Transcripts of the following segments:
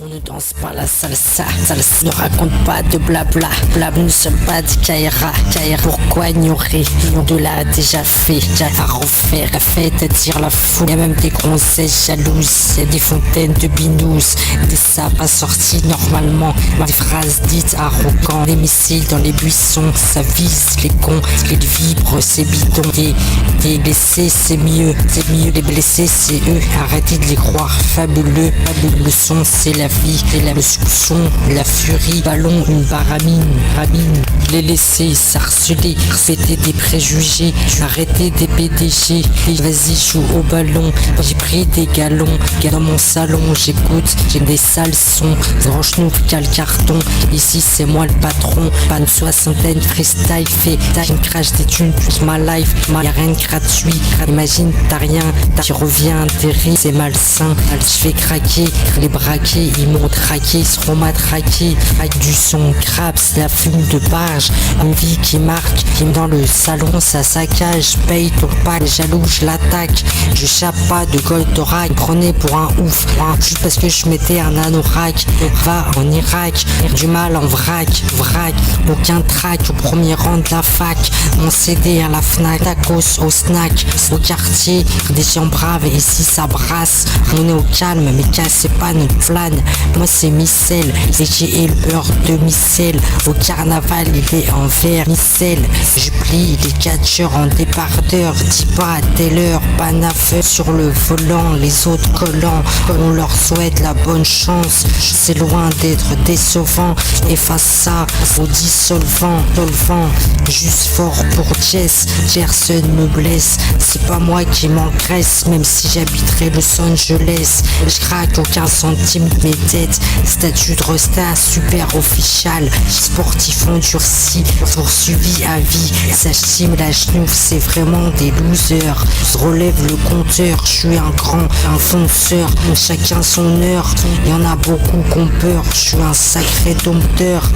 On ne danse pas la salsa, salsa ne raconte pas de blabla, blabla ne sommes pas de Kaira, Kaira. Pourquoi ignorer, de l'a déjà fait, à refaire, la fête attire la foule, y'a même des grossesses jalouses, y'a des fontaines de binous, des sapins sortis normalement, des phrases dites arrogantes, des missiles dans les buissons, ça vise les cons, les vibres c'est bidon, des blessés c'est mieux, les blessés c'est eux, arrêtez de les croire fabuleux, le son c'est la vie, le soupçon, la furie, ballon, une baramine, les laisser s'harceler, c'était des préjugés, arrêtez des PDG, vas-y joue au ballon, j'ai pris des galons, dans mon salon j'écoute, j'ai des sales sons, branche-nous quel carton, ici c'est moi le patron, pas une soixantaine freestyle fait, je me crache des thunes toute ma life, y'a rien de gratuit, imagine t'as rien, tu reviens terri, c'est malsain, je fais craquer, les braqués, ils m'ont traqué, ils seront matraqués, avec du son craps, la fume de barge, une vie qui marque, qui me dans le salon, ça saccage, paye ton pack, jaloux, je l'attaque, je chape pas de Goldorak, prenez pour un ouf, juste parce que je mettais un anorak, va en Irak, du mal en vrac, aucun track, au premier rang de la fac, mon CD à la Fnac, tacos au snack, au quartier, des gens braves, et ici ça brasse, on est au calme, mais cassez pas notre flâne, moi c'est Micelle, et j'ai éleveur de Micelle, au carnaval il est en vert, Micelle, je plie les catcheurs en débardeur, dis pas à telle heure, panafeu sur le volant, les autres collants, on leur souhaite la bonne chance, c'est loin d'être décevant, efface ça au dissolvant, juste fort pour Jess, Gerson me blesse, c'est pas moi qui m'engraisse, même si j'habiterai Los Angeles, je craque aucun centime de mes têtes, statut de resta super official, sportif endurci, poursuivi à vie, s'estime la chenouf, c'est vraiment des losers, je relève le compteur, je suis un grand, un fonceur, chacun son heure, y en a beaucoup qu'on peur, je suis un sacré dompteur,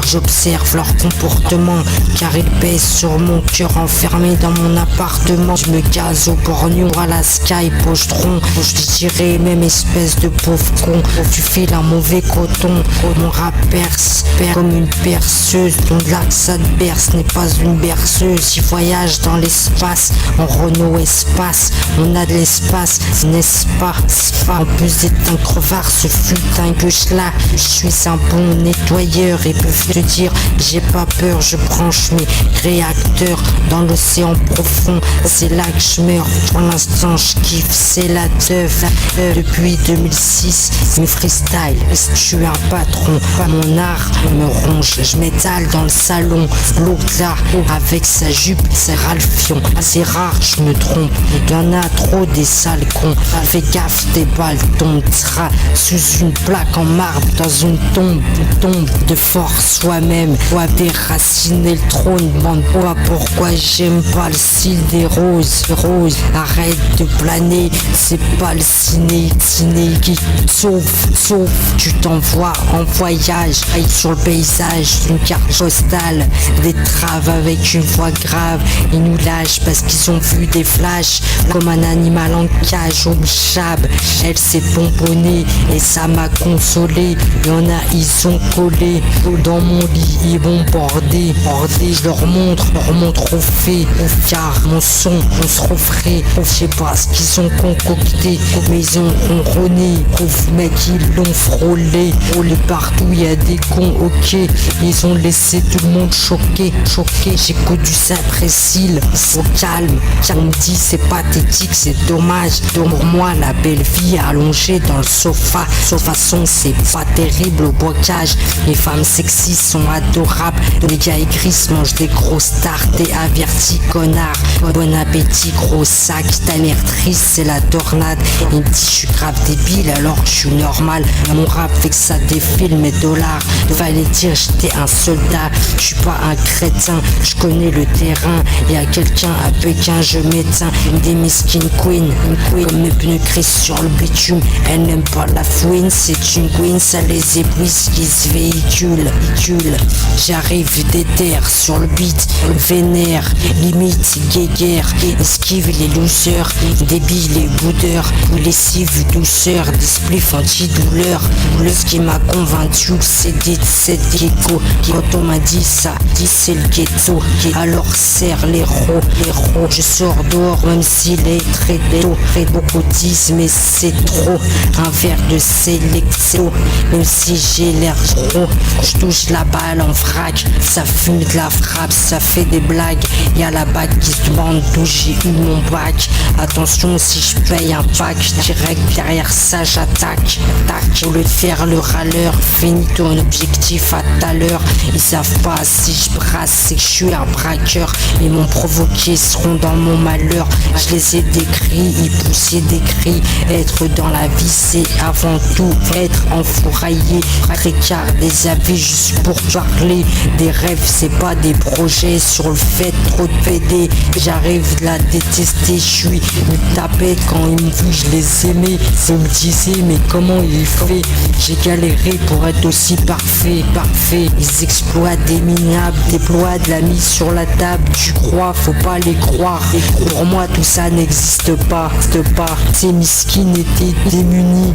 j'observe leur comportement, car ils pèsent sur mon cœur enfermé dans mon appartement, je me gaze au borgnon à la sky, pochetron, je dirais même espèce de pauvre con, tu files un mauvais coton, mon rap perce, comme une perceuse, ton lac ça te berce, n'est pas une berceuse, j'y voyage dans l'espace, en Renault espace, on a de l'espace, n'est-ce pas, en plus d'être un crevard, ce fut un gueuche là, je suis un bon nettoyeur, et peuvent te dire, j'ai pas peur, je branche mes réacteurs dans l'océan profond, c'est là que je meurs, pour l'instant je kiffe, c'est la teuf, depuis 2006, mes freestyle, je suis un patron, mon art me ronge, je m'étale dans le salon, l'autre là, avec sa jupe, c'est Ralphion, c'est rare, je me trompe, y'en a trop des sales cons, fais gaffe, tes balles tombera sous une plaque en marbre, dans une tombe de force soi-même, doit déraciner le trône, demande pas pourquoi j'aime pas le style des roses, arrête de planer, c'est pas le ciné qui sauve, tu t'envoies en voyage, aille sur le paysage, une carte postale, des traves avec une voix grave, ils nous lâchent parce qu'ils ont vu des flashs, comme un animal en cage au chab, elle s'est pomponnée et ça m'a consolé, y'en a ils ont collé, dans mon lit ils vont border, je leur montre au fait, car mon son on se referait, je sais pas ce qu'ils ont concocté, mais ils ont ronronné, pauvres mecs ils l'ont frôlé partout y a des cons, ok, ils ont laissé tout le monde choqué, j'écoute du Saint-Précile, au calme, on me dit c'est pathétique, c'est dommage, pour moi la belle vie allongée dans le sofa, son c'est pas terrible au bocage, les femmes sexy sont adorables, les gars aigris mangent des grosses tartes, t'es averti connard, bon appétit gros sac, t'as l'air triste c'est la tornade, il me dit je suis grave débile alors que je suis normal, mon rap fait que ça défile mes dollars, fallait dire j'étais un soldat, je suis pas un crétin, je connais le terrain, y'a quelqu'un à Pékin je m'éteins, des mesquines queen, comme mes pneus crissent sur le bitume, elle n'aime pas la fouine, c'est une queen, ça les épuise qui se véhicule, j'arrive des terres sur le beat, vénère, limite, guéguerre, esquive les losers, débile les boudeurs, lessive douceur, des spliffs anti-douleur. douleur. Ce qui m'a convaincu, c'est cette gecko. Quand on m'a dit ça, dit c'est le ghetto. Alors serre les roues. Je sors dehors même s'il est très tôt. Beaucoup disent mais c'est trop. Un verre de sélection, même si j'ai l'air trop. Je touche la balle en vrac, ça fume de la frappe, ça fait des blagues. Y'a la bague qui se demande d'où j'ai eu mon bac. Attention si je paye un pack, direct derrière ça j'attaque. Au lieu de faire le râleur, finis ton objectif à tout à l'heure. Ils savent pas si je brasse, c'est que je suis un braqueur. Ils m'ont provoqué, seront dans mon malheur. Je les ai décrits, ils poussaient des cris. Être dans la vie c'est avant tout être enfouraillé. Précaire des avis juste pour parler. Des rêves c'est pas des projets. Sur le fait trop de PD, j'arrive de la détester. Je suis une tapette quand ils me voient, je les aimais. Ils me disaient mais comment il fait. J'ai galéré pour être aussi parfait. Ils exploitent des minables, déploient de la mise sur la table. Tu crois, faut pas les croire. Et pour moi tout ça n'existe pas. Ces miskines étaient démunis,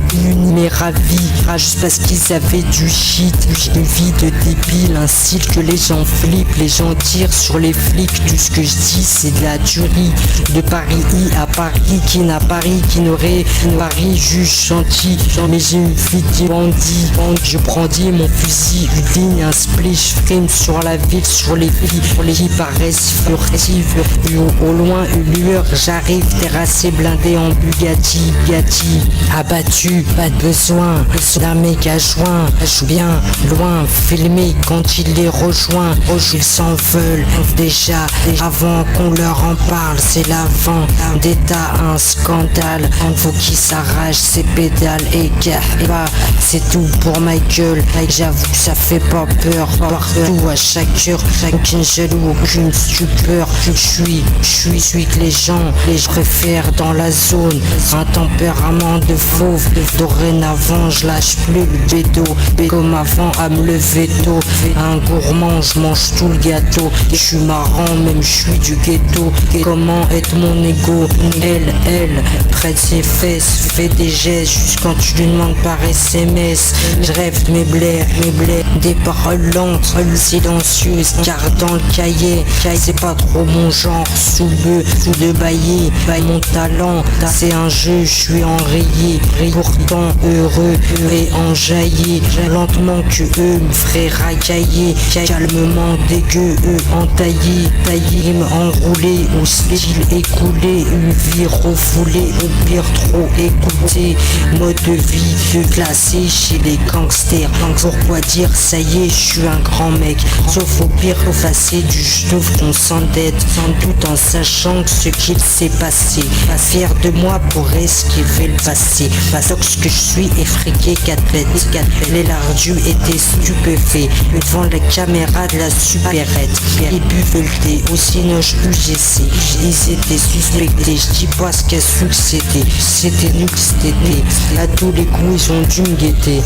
mais ravis. Juste parce qu'ils avaient du shit. Une vie de débile, un style que les gens flippent. Les gens tirent sur les flics. Tout ce que je dis c'est de la tuerie. De Paris à Paris, qui n'a Paris, qui n'aurait Paris juge gentil. Mais j'ai une vie de bandit. Je brandis mon fusil, une ligne, un splish, frame sur la ville, sur les filles qui paraissent furtives. Au loin une lueur, j'arrive terrassé, blindé en Bugatti. Abattu, pas de besoin d'un méga joint. Bien loin, filmé quand il les rejoint. Ils s'en veulent déjà avant qu'on leur en parle. C'est l'avant d'état, un scandale. Faut qu'ils s'arrachent ses pédales et bah, c'est tout pour ma gueule. J'avoue que ça fait pas peur. Partout à chaque heure, aucune jaloux, aucune stupeur. Je suis que les gens préfèrent dans la zone. Un tempérament de fauve. Dorénavant je lâche plus le bédo. Comme avant à me lever tôt. Un gourmand, je mange tout le gâteau. Je suis marrant, même je suis du ghetto. Comment être mon ego? Elle prête ses fesses, fait des gestes juste quand tu lui demandes par SMS. Je rêve de mes blés, des paroles lentes, silencieuses, car dans le cahier, c'est pas trop mon genre. Sous de bailler, mon talent, c'est un jeu, je suis enrayé, pourtant heureux et enjaillé. Lentement que eux me feraient racailler, calmement dégueu, eux entaillés, enroulés, au style écoulé, une vie refoulée, au pire trop écoutée. Mode de vie classé chez les gangsters. Pourquoi dire ça y est, je suis un grand mec. Sauf au pire effacé du ch'touf qu'on s'endette, tout en sachant que ce qu'il s'est passé. Fier de moi pour esquiver le passé. Ce que je suis effrayé qu'athlète. Les lardus étaient stupéfaits devant la caméra de la supérette. Ils buvaient le thé, aussi noche UGC. Ils étaient suspectés, je dis pas ce qu'a succédé. C'était nous que c'était. À tous les coups ils ont dû me guetter.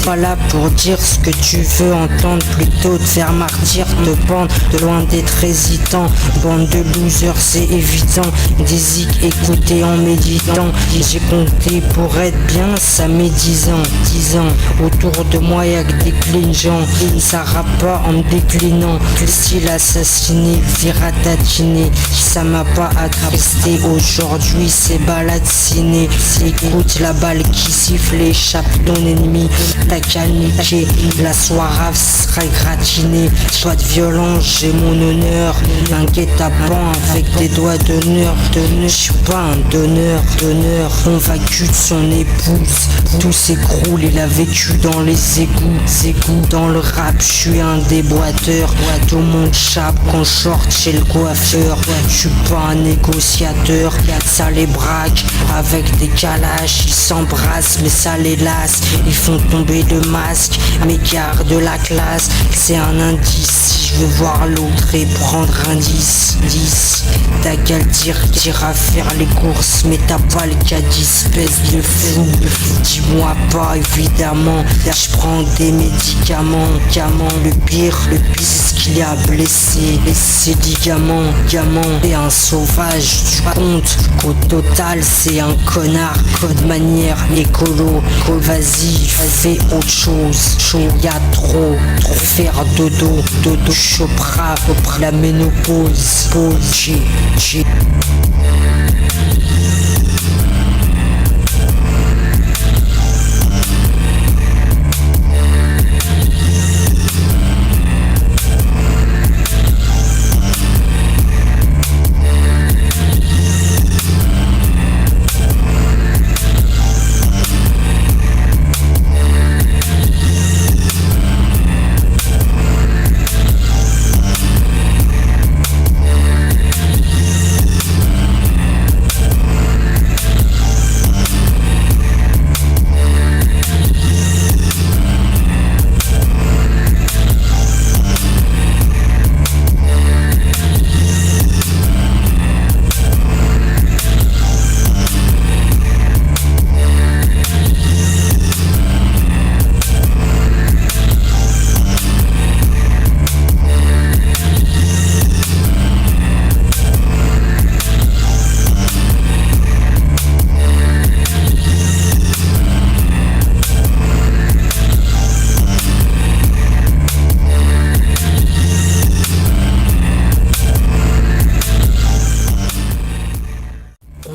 Pas là pour dire ce que tu veux entendre, plutôt te faire martyr, te pendre de loin d'être hésitant. Bande de losers c'est évident. Des zics écoutés en méditant. J'ai compté pour être bien, ça met 10 ans. Autour de moi y'a que des clean-gens. Ça rappe pas en me déclinant. Le style assassiné, viratatiné. Ça m'a pas attristé. Aujourd'hui c'est balade ciné. Écoute la balle qui siffle, échappe ton ennemi. T'as qu'à niquer, la soirée sera gratinée. Pas de violence, j'ai mon honneur. Un guet-apens avec des doigts d'honneur. Je suis pas un donneur. On va de son épouse. Tout s'écroule, il a vécu dans les égouts. Dans le rap, je suis un déboîteur. Tout le monde chape quand je sorte chez le coiffeur. Je suis pas un négociateur. Ça les braque avec des calaches. Ils s'embrassent mais ça les lasse. Ils font tomber le masque, mais gardent la classe. C'est un indice. Je veux voir l'autre et prendre un 10. T'as qu'à le dire, t'iras faire les courses, mais t'as pas le cas d'espèce de fou. Dis-moi pas, évidemment, je prends des médicaments. Le pire, c'est ce qu'il y a blessé. Et ses ligaments, et un sauvage, tu comptes qu'au total c'est un connard. De manière écolo, vas-y, fais autre chose. Y'a trop faire dodo, chopra, la ménopause, j'ai.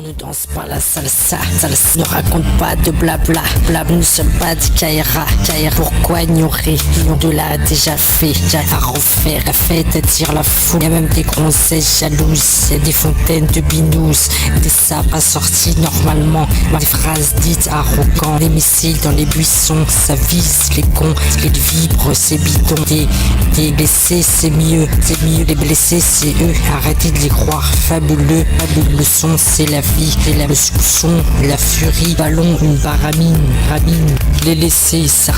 Ne danse pas la salsa, ne raconte pas de blabla. Nous sommes pas des Kaira. Pourquoi ignorer? De l'a déjà fait, à refaire. La fête attire la foule. Y'a même des grossesses jalouses. Y'a des fontaines de binous, des sapes assortis normalement. Des phrases dites arrogants. Des missiles dans les buissons, ça vise les cons. Les vibres, c'est bidon. Des blessés, c'est mieux. Les blessés, c'est eux. Arrêtez de les croire fabuleux. Le son, c'est la vie, le soupçon, la furie, ballon, une baramine, les laisser, ça